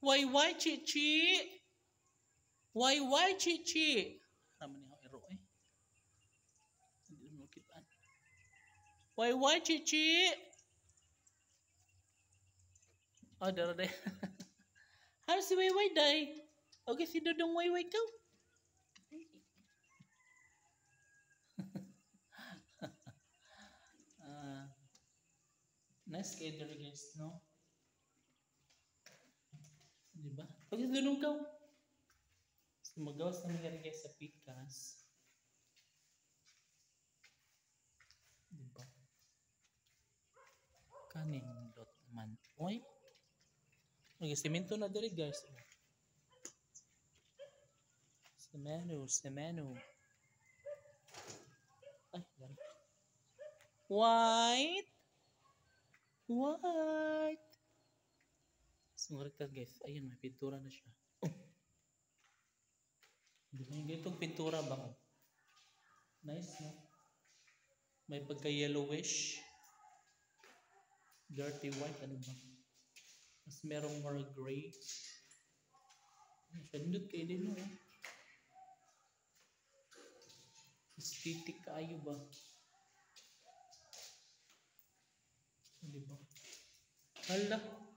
Why, Chichi? Why, Chichi? Naman niya ero eh. Hindi mo kitaan. Why, Chichi? Oh, dara day. How si Why day? Okay, si Dodong Why ka? Nice kay dara guys, no? Diba? Okay, si Dodong ka. Magawas na nangyari guys sa Pikas. Diba? Kanindot man. Oy. Okay, simento na dali guys. Semeno. Ay, yan. White. Sumulit ka guys. Ayun, may pintura na siya. Itong pintura ba? Nice, no? May pagka-yellowish. Dirty white, ano ba? Mas merong more gray. Sandot kayo din, no? Aesthetic kayo ba? Diba? Hala.